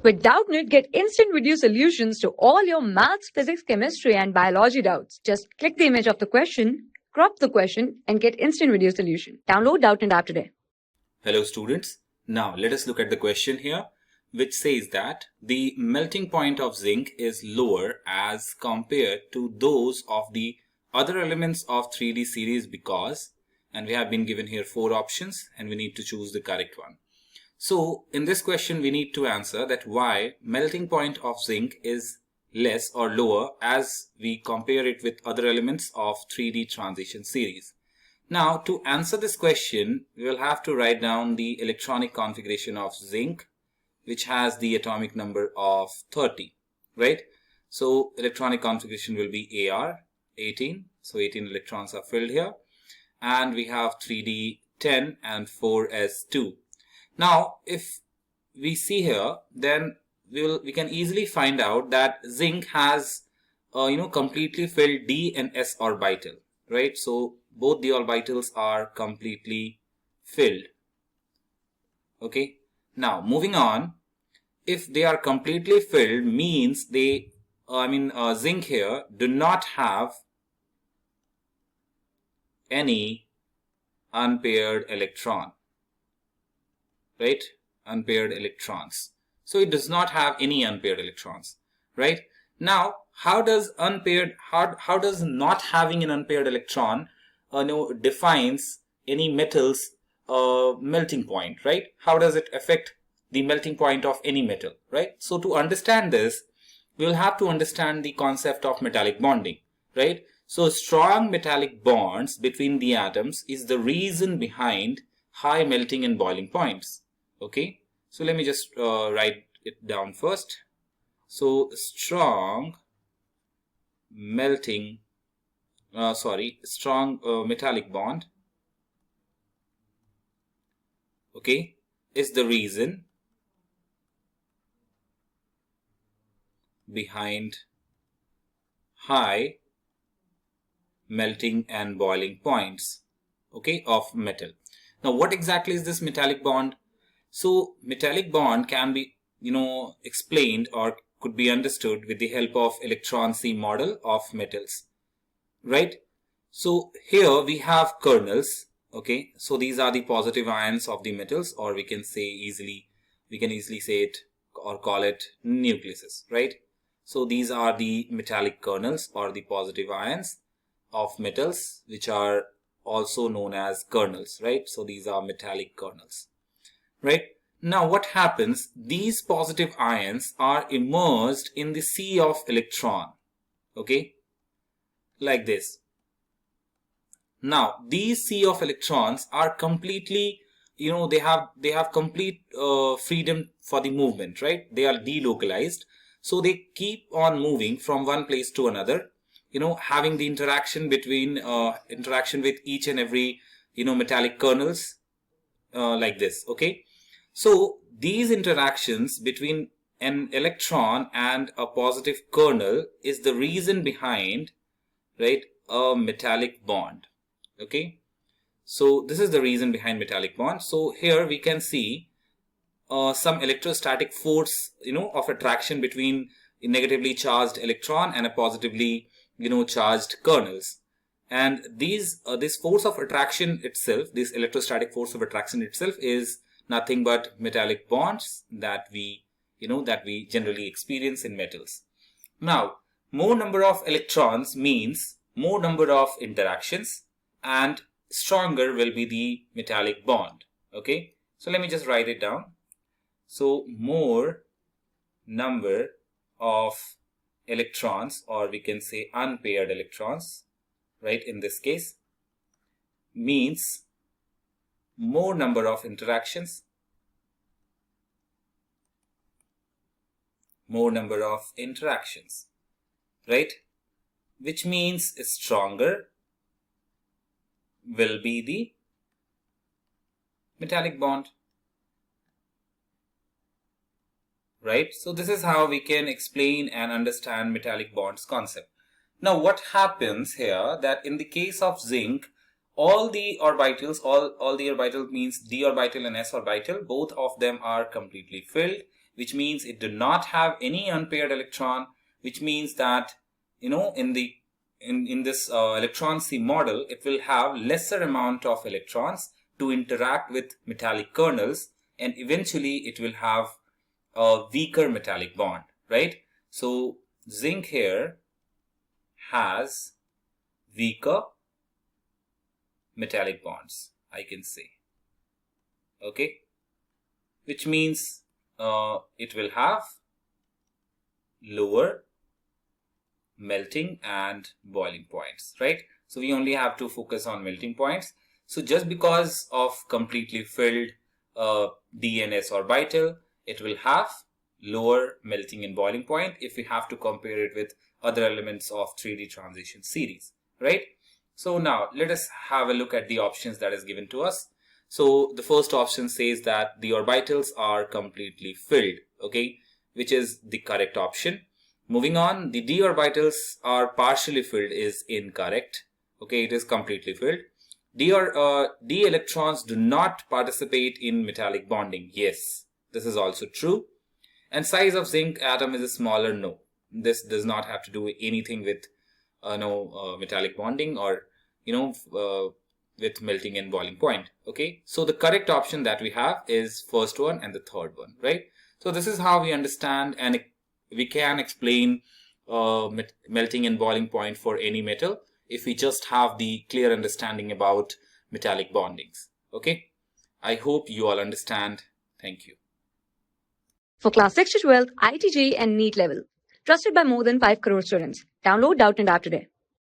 With Doubtnut, get instant video solutions to all your maths, physics, chemistry, and biology doubts. Just click the image of the question, crop the question, and get instant video solution. Download Doubtnut app today. Hello students, now let us look at the question here, which says that the melting point of zinc is lower as compared to those of the other elements of 3D series because, and we have been given here 4 options and we need to choose the correct one. So in this question we need to answer that why melting point of zinc is less or lower as we compare it with other elements of 3D transition series. Now to answer this question we will have to write down the electronic configuration of zinc, which has the atomic number of 30, right? So electronic configuration will be AR 18, so 18 electrons are filled here, and we have 3D 10 and 4s2. Now if we see here, then we can easily find out that zinc has completely filled d and s orbital, right? So both the orbitals are completely filled. Okay, now moving on, if they are completely filled means they zinc here do not have any unpaired electron, right? Unpaired electrons. So it does not have any unpaired electrons, right? Now how does not having an unpaired electron defines any metal's melting point, right? How does it affect the melting point of any metal, right? So to understand this, we will have to understand the concept of metallic bonding, right? So strong metallic bonds between the atoms is the reason behind high melting and boiling points. Okay, so let me just write it down first. So strong metallic bond, okay, is the reason behind high melting and boiling points, okay, of metal. Now what exactly is this metallic bond? So metallic bond can be explained or could be understood with the help of electron-C model of metals, right? So here we have kernels, okay, so these are the positive ions of the metals, or we can easily say it or call it nucleuses, right? So these are the metallic kernels or the positive ions of metals, which are also known as kernels, right? So these are metallic kernels, right? Now what happens, these positive ions are immersed in the sea of electron, okay, like this. Now these sea of electrons are completely, they have complete freedom for the movement, right? They are delocalized, so they keep on moving from one place to another, having the interaction with each and every metallic kernels like this, okay? So these interactions between an electron and a positive kernel is the reason behind, right, a metallic bond, okay? So this is the reason behind metallic bond. So here we can see some electrostatic force of attraction between a negatively charged electron and a positively charged kernels, and this force of attraction itself, this electrostatic force of attraction itself, is nothing but metallic bonds that we generally experience in metals. Now more number of electrons means more number of interactions, and stronger will be the metallic bond, okay? So let me just write it down. So more number of electrons, or we can say unpaired electrons, right, in this case, means more number of interactions, right, which means stronger will be the metallic bond, right? So this is how we can explain and understand metallic bonds concept. Now what happens here, that in the case of zinc, all the orbitals, all the orbital means d orbital and s orbital, both of them are completely filled, which means it do not have any unpaired electron, which means that, in this electron-C model, it will have lesser amount of electrons to interact with metallic kernels, and eventually it will have a weaker metallic bond, right? So zinc here has weaker metallic bonds, I can say. Okay, which means it will have lower melting and boiling points, right? So we only have to focus on melting points. So just because of completely filled D and S orbital, it will have lower melting and boiling point if we have to compare it with other elements of 3D transition series, right? So now let us have a look at the options that is given to us. So the first option says that the orbitals are completely filled, okay, which is the correct option. Moving on, the d orbitals are partially filled is incorrect, okay, it is completely filled. D electrons do not participate in metallic bonding. Yes, this is also true. And size of zinc atom is smaller. No, this does not have to do anything with metallic bonding or with melting and boiling point. Okay, so the correct option that we have is first one and the third one, right? So this is how we understand and we can explain melting and boiling point for any metal if we just have the clear understanding about metallic bondings. Okay, I hope you all understand. Thank you. For class 6 to 12, IIT JEE and NEET level. Trusted by more than 5 crore students. Download Doubtnut app today.